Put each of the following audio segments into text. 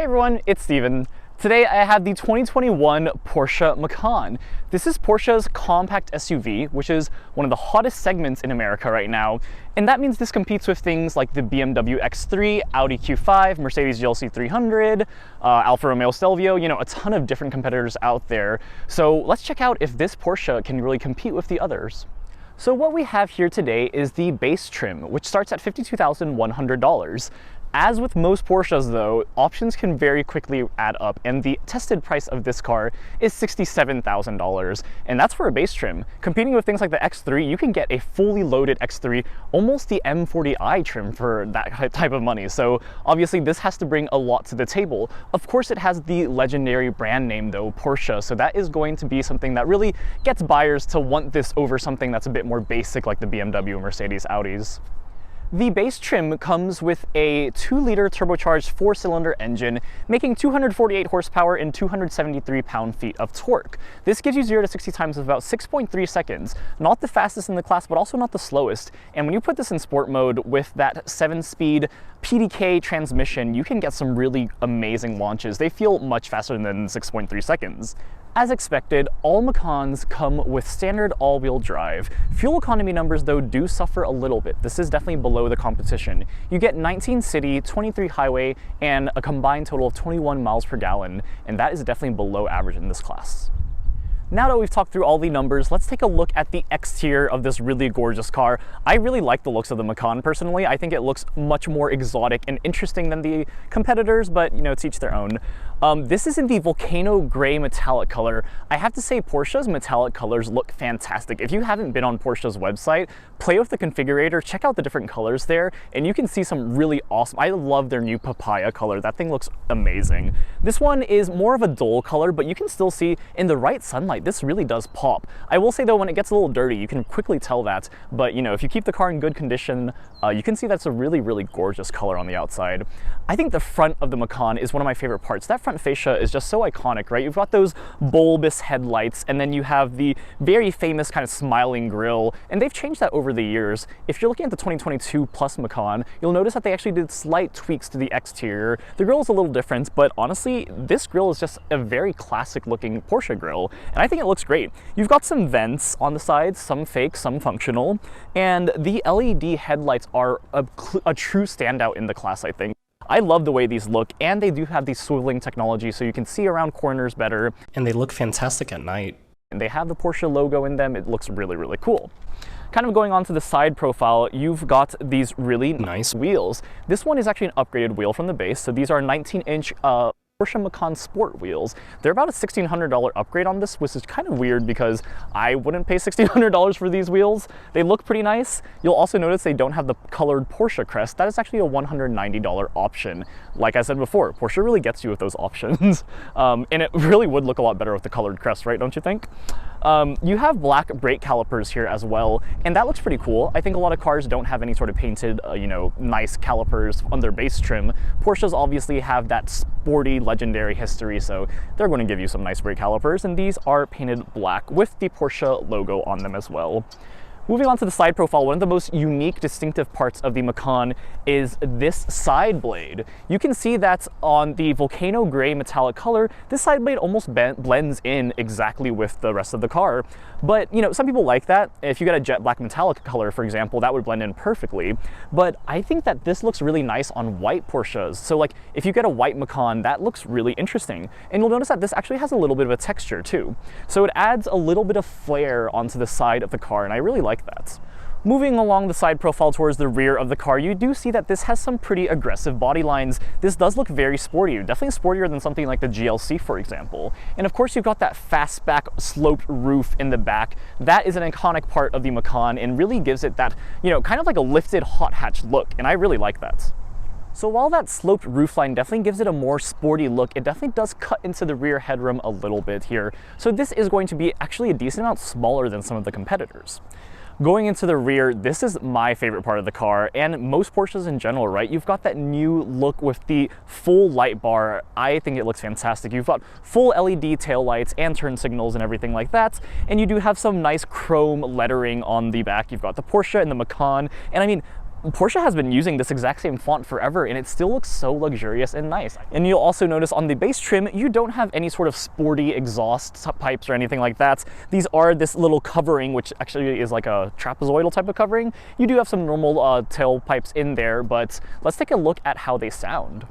Hey everyone, it's Steven. Today I have the 2021 Porsche Macan. This is Porsche's compact SUV, which is one of the hottest segments in America right now. And that means this competes with things like the BMW X3, Audi Q5, Mercedes GLC 300, Alfa Romeo Stelvio, a ton of different competitors out there. So let's check out if this Porsche can really compete with the others. So what we have here today is the base trim, which starts at $52,100. As with most Porsches though, options can very quickly add up, and the tested price of this car is $67,000, and that's for a base trim. Competing with things like the X3, you can get a fully loaded X3, almost the M40i trim for that type of money. So obviously this has to bring a lot to the table. Of course it has the legendary brand name though, Porsche, so that is going to be something that really gets buyers to want this over something that's a bit more basic like the BMW, Mercedes, Audis. The base trim comes with a 2-liter turbocharged 4-cylinder engine, making 248 horsepower and 273 pound-feet of torque. This gives you 0 to 60 times in about 6.3 seconds. Not the fastest in the class, but also not the slowest. And when you put this in sport mode with that 7-speed PDK transmission, you can get some really amazing launches. They feel much faster than 6.3 seconds. As expected, all Macans come with standard all-wheel drive. Fuel economy numbers though do suffer a little bit. This is definitely below the competition. You get 19 city, 23 highway, and a combined total of 21 miles per gallon, and that is definitely below average in this class. Now that we've talked through all the numbers, let's take a look at the exterior of this really gorgeous car. I really like the looks of the Macan personally. I think it looks much more exotic and interesting than the competitors, but to each their own. This is in the volcano gray metallic color. I have to say Porsche's metallic colors look fantastic. If you haven't been on Porsche's website, play with the configurator, check out the different colors there, and you can see some really awesome. I love their new papaya color. That thing looks amazing. This one is more of a dull color, but you can still see in the right sunlight, this really does pop. I will say though, when it gets a little dirty, you can quickly tell that, but if you keep the car in good condition, you can see that's a really, really gorgeous color on the outside. I think the front of the Macan is one of my favorite parts. That front fascia is just so iconic, right? You've got those bulbous headlights, and then you have the very famous kind of smiling grille, and they've changed that over the years. If you're looking at the 2022 Plus Macan, you'll notice that they actually did slight tweaks to the exterior. The grille is a little different, but honestly, this grille is just a very classic looking Porsche grille, and I think it looks great. You've got some vents on the sides, some fake, some functional, and the LED headlights are a true standout in the class, I think. I love the way these look, and they do have the swiveling technology so you can see around corners better. And they look fantastic at night. And they have the Porsche logo in them. It looks really, really cool. Kind of going on to the side profile, you've got these really nice wheels. This one is actually an upgraded wheel from the base, so these are 19-inch Porsche Macan Sport wheels. They're about a $1,600 upgrade on this, which is kind of weird because I wouldn't pay $1,600 for these wheels. They look pretty nice. You'll also notice they don't have the colored Porsche crest. That is actually a $190 option. Like I said before, Porsche really gets you with those options. And it really would look a lot better with the colored crest, right? Don't you think? You have black brake calipers here as well, and that looks pretty cool. I think a lot of cars don't have any sort of painted, nice calipers on their base trim. Porsches obviously have that sporty, legendary history, so they're going to give you some nice brake calipers, and these are painted black with the Porsche logo on them as well. Moving on to the side profile, one of the most unique, distinctive parts of the Macan is this side blade. You can see that on the volcano gray metallic color, this side blade almost blends in exactly with the rest of the car. But, some people like that. If you got a jet black metallic color, for example, that would blend in perfectly. But I think that this looks really nice on white Porsches. So, like, if you get a white Macan, that looks really interesting. And you'll notice that this actually has a little bit of a texture, too. So it adds a little bit of flair onto the side of the car, and I really like that. Moving along the side profile towards the rear of the car, you do see that this has some pretty aggressive body lines. This does look very sporty, definitely sportier than something like the GLC, for example. And of course, you've got that fastback sloped roof in the back. That is an iconic part of the Macan and really gives it that, kind of like a lifted hot hatch look, and I really like that. So while that sloped roofline definitely gives it a more sporty look, it definitely does cut into the rear headroom a little bit here. So this is going to be actually a decent amount smaller than some of the competitors. Going into the rear, this is my favorite part of the car, and most Porsches in general, right? You've got that new look with the full light bar. I think it looks fantastic. You've got full LED taillights and turn signals and everything like that, and you do have some nice chrome lettering on the back. You've got the Porsche and the Macan, and I mean, Porsche has been using this exact same font forever, and it still looks so luxurious and nice. And you'll also notice on the base trim, you don't have any sort of sporty exhaust pipes or anything like that. These are this little covering, which actually is like a trapezoidal type of covering. You do have some normal tail pipes in there, but let's take a look at how they sound.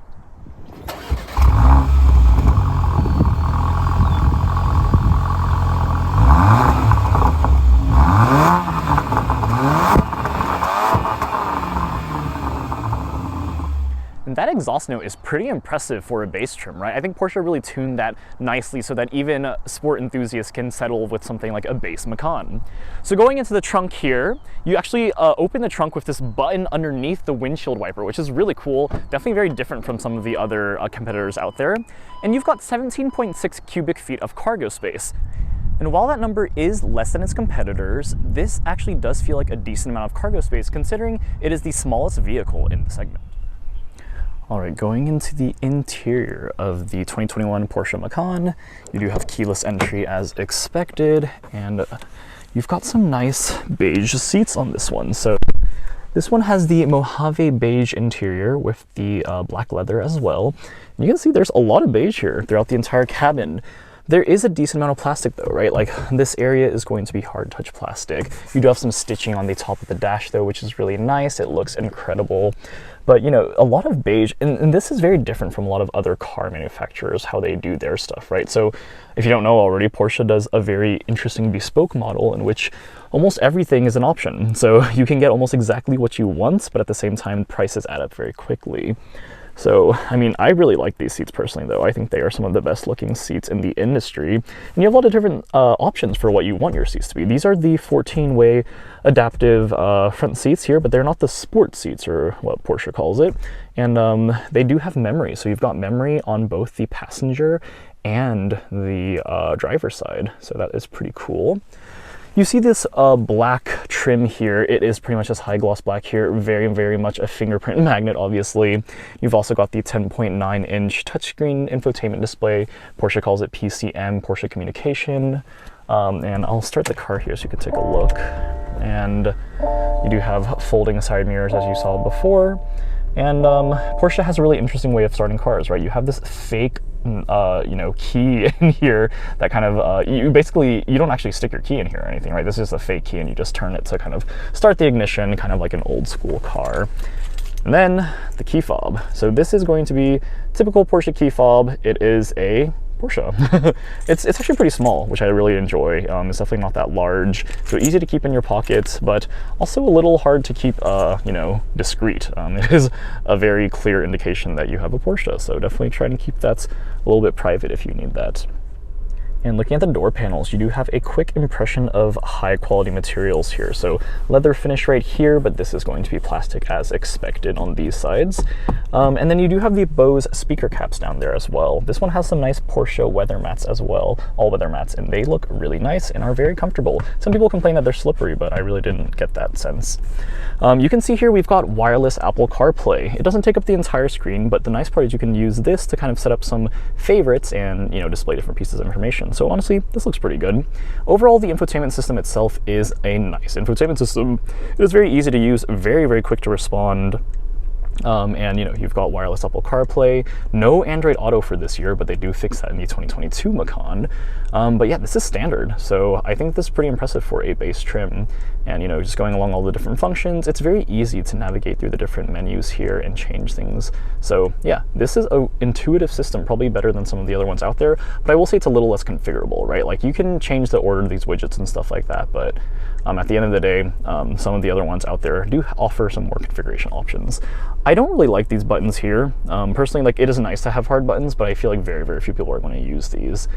And that exhaust note is pretty impressive for a base trim, right? I think Porsche really tuned that nicely so that even sport enthusiasts can settle with something like a base Macan. So going into the trunk here, you actually open the trunk with this button underneath the windshield wiper, which is really cool. Definitely very different from some of the other competitors out there. And you've got 17.6 cubic feet of cargo space. And while that number is less than its competitors, this actually does feel like a decent amount of cargo space considering it is the smallest vehicle in the segment. All right, going into the interior of the 2021 Porsche Macan, you do have keyless entry as expected, and you've got some nice beige seats on this one. So this one has the Mojave beige interior with the black leather as well. And you can see there's a lot of beige here throughout the entire cabin. There is a decent amount of plastic though, right? Like this area is going to be hard touch plastic. You do have some stitching on the top of the dash though, which is really nice. It looks incredible. But you know, a lot of beige, and this is very different from a lot of other car manufacturers, how they do their stuff, right? So if you don't know already, Porsche does a very interesting bespoke model in which almost everything is an option. So you can get almost exactly what you want, but at the same time, prices add up very quickly. So, I mean, I really like these seats personally, though. I think they are some of the best looking seats in the industry. And you have a lot of different options for what you want your seats to be. These are the 14-way adaptive front seats here, but they're not the sport seats, or what Porsche calls it. And they do have memory. So you've got memory on both the passenger and the driver's side. So that is pretty cool. You see this black trim here. It is pretty much this high gloss black here, very much a fingerprint magnet, obviously. You've also got the 10.9-inch touchscreen infotainment display. Porsche calls it PCM, Porsche Communication. And I'll start the car here so you can take a look. And you do have folding side mirrors as you saw before. And Porsche has a really interesting way of starting cars, right? You have this fake you know, key in here that kind of, you don't actually stick your key in here or anything, right? This is a fake key and you just turn it to kind of start the ignition, kind of like an old school car. And then the key fob. So this is going to be typical Porsche key fob. It is a Porsche. It's actually pretty small, which I really enjoy. It's definitely not that large, so easy to keep in your pocket, but also a little hard to keep, you know, discreet. It is a very clear indication that you have a Porsche, so definitely try to keep that a little bit private if you need that. And looking at the door panels, you do have a quick impression of high quality materials here. So leather finish right here, but this is going to be plastic as expected on these sides. And then you do have the Bose speaker caps down there as well. This one has some nice Porsche weather mats as well, all weather mats, and they look really nice and are very comfortable. Some people complain that they're slippery, but I really didn't get that sense. You can see here we've got wireless Apple CarPlay. It doesn't take up the entire screen, but the nice part is you can use this to kind of set up some favorites and, you know, display different pieces of information. So honestly, this looks pretty good. Overall, the infotainment system itself is a nice infotainment system. It is very easy to use, very quick to respond. And you know, you've got wireless Apple CarPlay, no Android Auto for this year, but they do fix that in the 2022 Macan. But yeah, this is standard, so I think this is pretty impressive for a base trim. And you know, just going along all the different functions, it's very easy to navigate through the different menus here and change things. So yeah, this is an intuitive system, probably better than some of the other ones out there, but I will say it's a little less configurable, right? Like you can change the order of these widgets and stuff like that, but at the end of the day, some of the other ones out there do offer some more configuration options. I don't really like these buttons here. Personally, like it is nice to have hard buttons, but I feel like very few people are going to use these.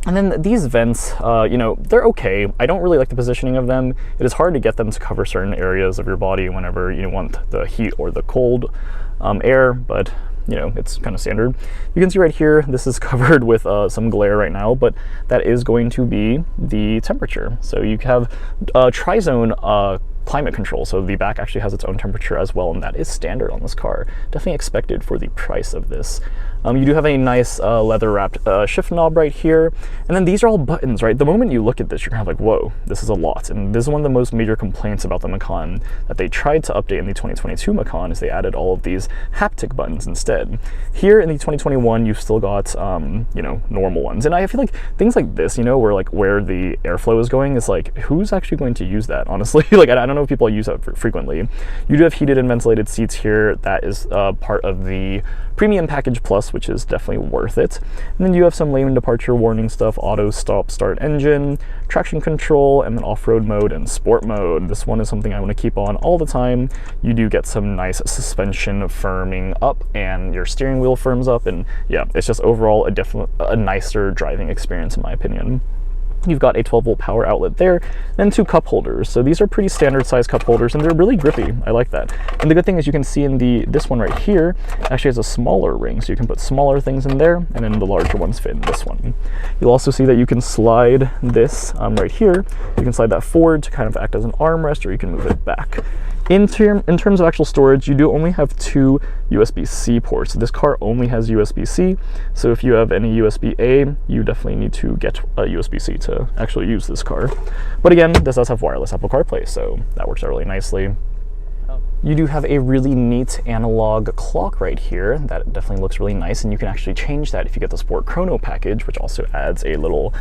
And then these vents, you know, they're okay. I don't really like the positioning of them. It is hard to get them to cover certain areas of your body whenever you want the heat or the cold air, but you know, it's kind of standard. You can see right here, this is covered with some glare right now, but that is going to be the temperature. So you have tri-zone climate control, so the back actually has its own temperature as well, and that is standard on this car. Definitely expected for the price of this. You do have a nice leather wrapped shift knob right here, and then these are all buttons, right? The moment you look at this, you're kind of like, whoa, this is a lot. And this is one of the most major complaints about the Macan that they tried to update in the 2022 Macan is they added all of these haptic buttons instead. Here in the 2021, you've still got, you know, normal ones. And I feel like things like this, you know, where the airflow is going is like, who's actually going to use that, honestly? Like, I don't know if people use that frequently. You do have heated and ventilated seats here. That is part of the Premium Package Plus, which is definitely worth it. And then you have some lane departure warning stuff, auto stop start engine, traction control, and then off-road mode and sport mode. This one is something I want to keep on all the time. You do get some nice suspension firming up, and your steering wheel firms up, and yeah, it's just overall a nicer driving experience in my opinion. You've got a 12-volt power outlet there, and 2 cup holders. So these are pretty standard size cup holders, and they're really grippy. I like that. And the good thing is you can see in this one right here actually has a smaller ring, so you can put smaller things in there, and then the larger ones fit in this one. You'll also see that you can slide this right here. You can slide that forward to kind of act as an armrest, or you can move it back. In terms of actual storage, you do only have 2 USB-C ports. This car only has USB-C, so if you have any USB-A, you definitely need to get a USB-C to actually use this car. But again, this does have wireless Apple CarPlay, so that works out really nicely. You do have a really neat analog clock right here that definitely looks really nice, and you can actually change that if you get the Sport Chrono package, which also adds a little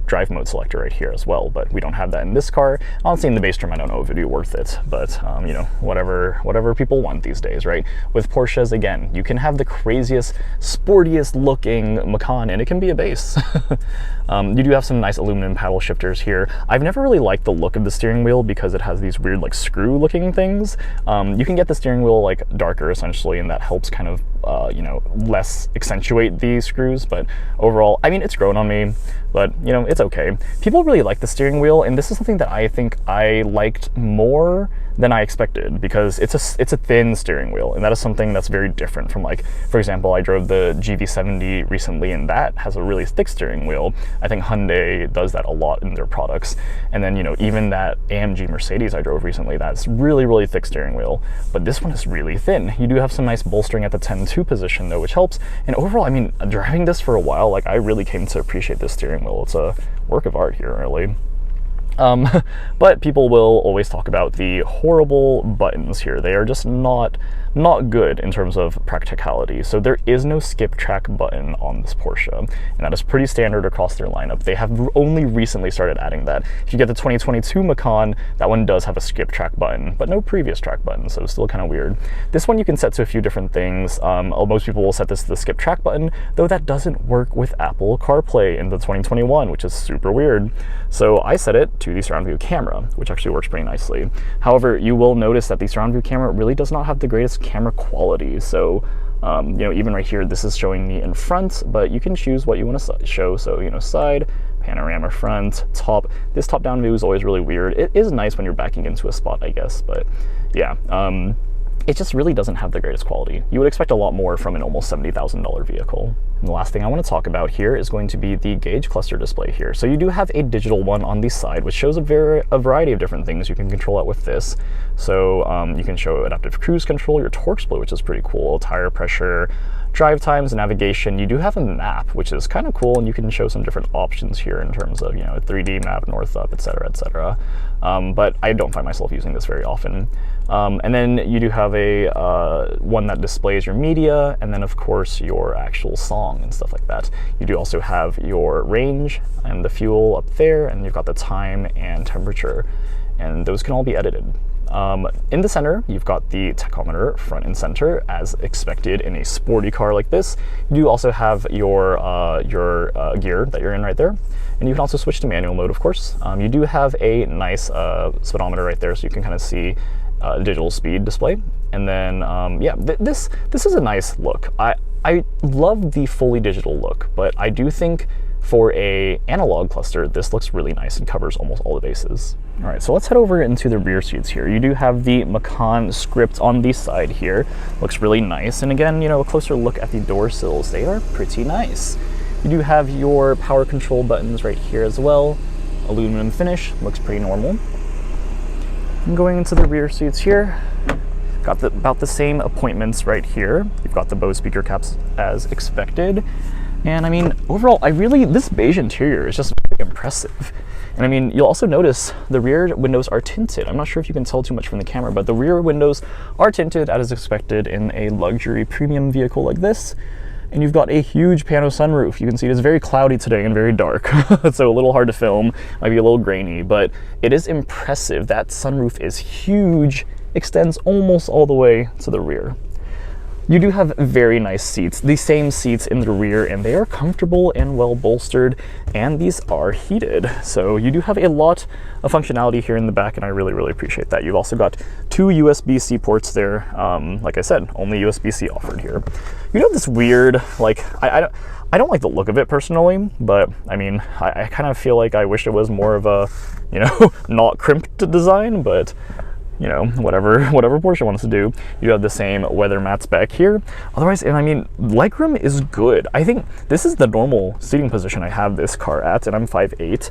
drive mode selector right here as well, but we don't have that in this car. Honestly, in the base trim, I don't know if it'd be worth it, but you know, whatever people want these days, right? With Porsches, again, you can have the craziest, sportiest looking Macan, and it can be a base. You do have some nice aluminum paddle shifters here. I've never really liked the look of the steering wheel because it has these weird like screw looking things. You can get the steering wheel like darker essentially, and that helps kind of you know, less accentuate the screws, but overall, I mean, it's grown on me, but you know, it's okay. People really like the steering wheel, and this is something that I think I liked more than I expected, because it's a thin steering wheel, and that is something that's very different from, like, for example, I drove the GV70 recently, and that has a really thick steering wheel. I think Hyundai does that a lot in their products. And then, you know, even that AMG Mercedes I drove recently, that's really thick steering wheel, but this one is really thin. You do have some nice bolstering at the 10-2 position though, which helps. And overall, I mean, driving this for a while, like, I really came to appreciate this steering wheel. It's a work of art here, really. But people will always talk about the horrible buttons here. They are just not good in terms of practicality. So there is no skip track button on this Porsche, and that is pretty standard across their lineup. They have only recently started adding that. If you get the 2022 Macan, that one does have a skip track button, but no previous track button, so it's still kind of weird. This one you can set to a few different things. Most people will set this to the skip track button, though that doesn't work with Apple CarPlay in the 2021, which is super weird. So I set it to the surround view camera, which actually works pretty nicely. However, you will notice that the surround view camera really does not have the greatest camera quality. So you know, even right here, this is showing me in front, but you can choose what you want to show. So, you know, side, panorama, front, top. This top-down view is always really weird. It is nice when you're backing into a spot, I guess, but yeah. It just really doesn't have the greatest quality. You would expect a lot more from an almost $70,000 vehicle. And the last thing I want to talk about here is going to be the gauge cluster display here. So you do have a digital one on the side, which shows a variety of different things you can control it with this. So you can show adaptive cruise control, your torque split, which is pretty cool, tire pressure, drive times, navigation. You do have a map, which is kind of cool, and you can show some different options here in terms of, you know, a 3D map, north, up, etc., etc. But I don't find myself using this very often. And then you do have a one that displays your media, and then of course your actual song and stuff like that. You do also have your range and the fuel up there, and you've got the time and temperature, and those can all be edited. In the center, you've got the tachometer front and center, as expected in a sporty car like this. You do also have your gear that you're in right there, and you can also switch to manual mode, of course. You do have a nice speedometer right there, so you can kind of see digital speed display. And then yeah, this is a nice look. I love the fully digital look, but I do think for a analog cluster, this looks really nice and covers almost all the bases. All right, so let's head over into the rear seats here. You do have the Macan script on the side here. Looks really nice. And again, you know, a closer look at the door sills. They are pretty nice. You do have your power control buttons right here as well. Aluminum finish, looks pretty normal. And going into the rear seats here, Got about the same appointments right here. You've got the Bose speaker caps as expected. And I mean, overall, this beige interior is just very impressive. And I mean, you'll also notice the rear windows are tinted. I'm not sure if you can tell too much from the camera, but the rear windows are tinted as expected in a luxury premium vehicle like this. And you've got a huge pano sunroof. You can see it is very cloudy today and very dark, so a little hard to film, might be a little grainy, but it is impressive. That sunroof is huge, extends almost all the way to the rear. You do have very nice seats, the same seats in the rear, and they are comfortable and well bolstered, and these are heated. So you do have a lot of functionality here in the back, and I really, really appreciate that. You've also got 2 USB-C ports there. Like I said, only USB-C offered here. You know this weird, like, I don't like the look of it personally, but I mean, I kind of feel like I wish it was more of a, you know, not crimped design, but you know, whatever Porsche wants to do. You have the same weather mats back here. Otherwise, and I mean, legroom is good. I think this is the normal seating position I have this car at, and I'm 5'8".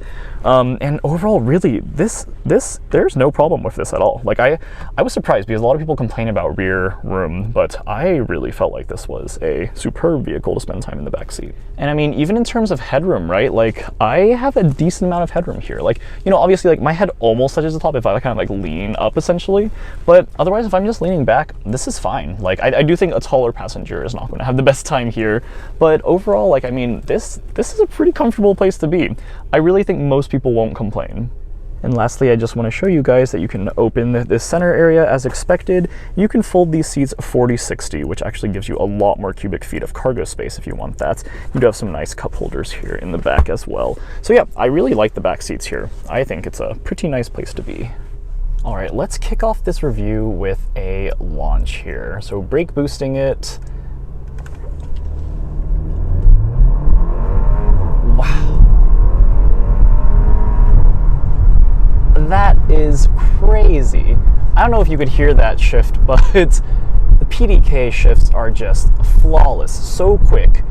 And overall, really, there's no problem with this at all. Like, I was surprised because a lot of people complain about rear room, but I really felt like this was a superb vehicle to spend time in the back seat. And I mean, even in terms of headroom, right? Like, I have a decent amount of headroom here. Like, you know, obviously, like, my head almost touches the top if I kind of like lean up essentially, but otherwise, if I'm just leaning back, this is fine. Like, I do think a taller passenger is not going to have the best time here, but overall, like, I mean, this is a pretty comfortable place to be. I really think most people won't complain. And lastly, I just want to show you guys that you can open this center area as expected. You can fold these seats 40-60, which actually gives you a lot more cubic feet of cargo space if you want that. You do have some nice cup holders here in the back as well. So yeah, I really like the back seats here. I think it's a pretty nice place to be. All right, let's kick off this review with a launch here. So brake boosting it. Wow. That is crazy. I don't know if you could hear that shift, but the PDK shifts are just flawless, so quick,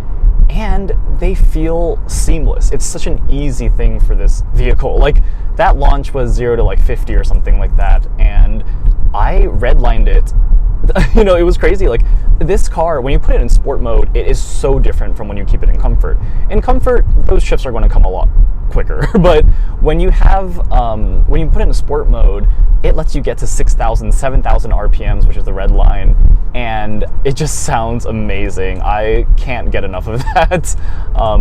and they feel seamless. It's such an easy thing for this vehicle. Like, that launch was 0 to like 50 or something like that, and I redlined it. You know, it was crazy. Like, this car, when you put it in sport mode, it is so different from when you keep it in comfort. In comfort, those shifts are going to come a lot quicker, but when you have when you put it in sport mode, it lets you get to 6,000, 7,000 RPMs, which is the red line, and it just sounds amazing. I can't get enough of that.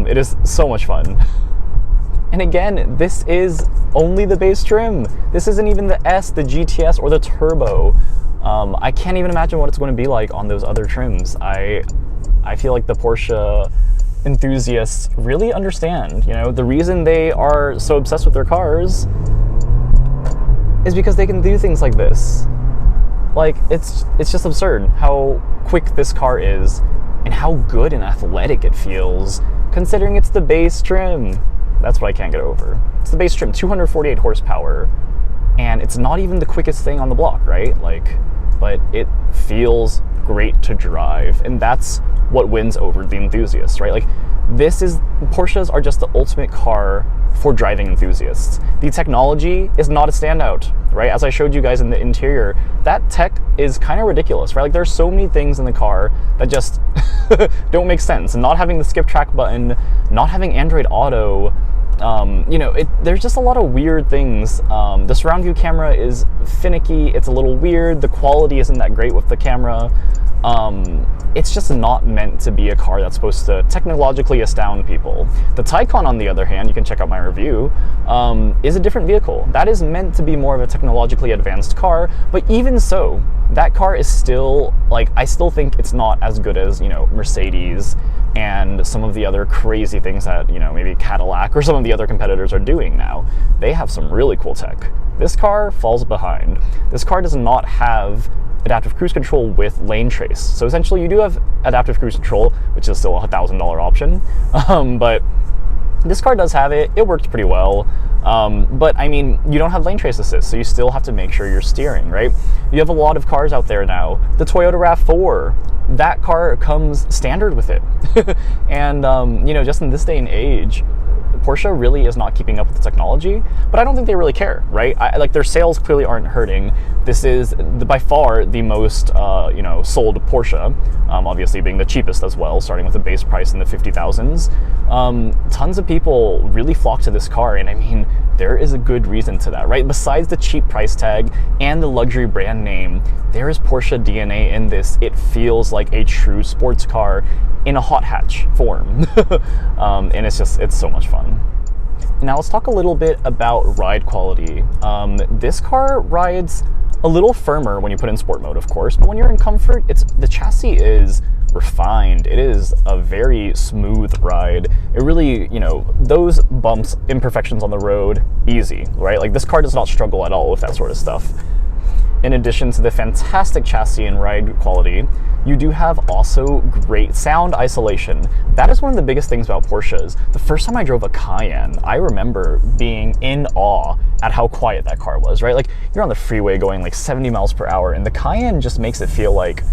It is so much fun. And again, this is only the base trim. This isn't even the S, the GTS, or the Turbo. I can't even imagine what it's going to be like on those other trims. I feel like the Porsche enthusiasts really understand, you know, the reason they are so obsessed with their cars is because they can do things like this. Like, it's just absurd how quick this car is and how good and athletic it feels, considering it's the base trim. That's what I can't get over. It's the base trim, 248 horsepower, and it's not even the quickest thing on the block, right? Like, but it feels great to drive, and that's what wins over the enthusiasts, right? Like, Porsches are just the ultimate car for driving enthusiasts. The technology is not a standout, right? As I showed you guys in the interior, that tech is kind of ridiculous, right? Like, there's so many things in the car that just don't make sense. Not having the skip track button, not having Android Auto, you know, there's just a lot of weird things. The surround view camera is finicky, it's a little weird, the quality isn't that great with the camera. It's just not meant to be a car that's supposed to technologically astound people. The Taycan, on the other hand, you can check out my review, is a different vehicle. That is meant to be more of a technologically advanced car, but even so, that car is still, like, I still think it's not as good as, you know, Mercedes and some of the other crazy things that, you know, maybe Cadillac or some of the other competitors are doing now. They have some really cool tech. This car falls behind. This car does not have adaptive cruise control with lane trace. So essentially you do have adaptive cruise control, which is still a $1,000 option, but this car does have it. It works pretty well. But I mean, you don't have lane trace assist, so you still have to make sure you're steering, right? You have a lot of cars out there now. The Toyota RAV4, that car comes standard with it. And, you know, just in this day and age, Porsche really is not keeping up with the technology, but I don't think they really care, right? Like, their sales clearly aren't hurting. This is by far the most, sold Porsche, obviously being the cheapest as well, starting with a base price in the 50,000s. Tons of people really flock to this car, and I mean, there is a good reason to that, right? Besides the cheap price tag and the luxury brand name, there is Porsche DNA in this. It feels like a true sports car in a hot hatch form. And it's so much fun. Now let's talk a little bit about ride quality. This car rides a little firmer when you put in sport mode, of course, but when you're in comfort, the chassis is refined. It is a very smooth ride. It really, those bumps, imperfections on the road, easy, right? Like, this car does not struggle at all with that sort of stuff. In addition to the fantastic chassis and ride quality, you do have also great sound isolation. That is one of the biggest things about Porsches. The first time I drove a Cayenne, I remember being in awe at how quiet that car was, right? Like, you're on the freeway going like 70 miles per hour, and the Cayenne just makes it feel like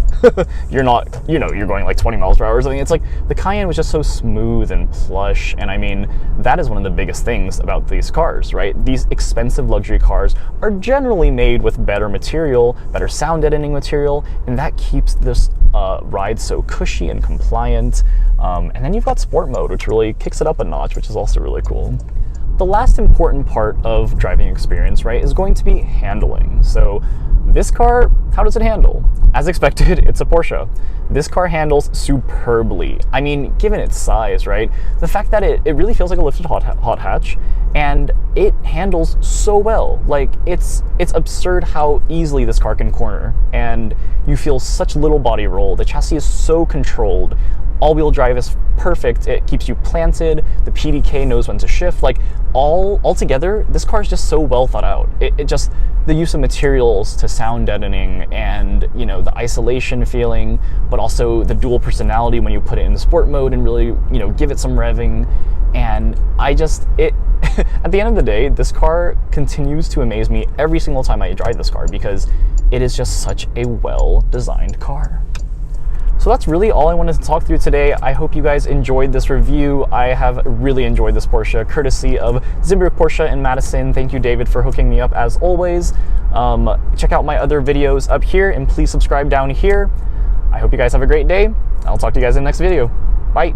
you're not, you're going like 20 miles per hour or something. It's like the Cayenne was just so smooth and plush, and I mean, that is one of the biggest things about these cars, right? These expensive luxury cars are generally made with better material, better sound deadening material, and that keeps this ride so cushy and compliant. And then you've got sport mode, which really kicks it up a notch, which is also really cool. The last important part of driving experience, right, is going to be handling. So this car, how does it handle? As expected, it's a Porsche. This car handles superbly. I mean, given its size, right? The fact that it really feels like a lifted hot hatch, and it handles so well. Like, it's absurd how easily this car can corner, and you feel such little body roll. The chassis is so controlled. All-wheel drive is perfect. It keeps you planted. The PDK knows when to shift. Like, all together, this car is just so well thought out. It just, the use of materials to sound deadening, and the isolation feeling, but also the dual personality when you put it in the sport mode and really give it some revving. And at the end of the day, this car continues to amaze me every single time I drive this car, because it is just such a well-designed car. So that's really all I wanted to talk through today. I hope you guys enjoyed this review. I have really enjoyed this Porsche, courtesy of Zimbrick Porsche in Madison. Thank you, David, for hooking me up as always. Check out my other videos up here, and please subscribe down here. I hope you guys have a great day. I'll talk to you guys in the next video. Bye.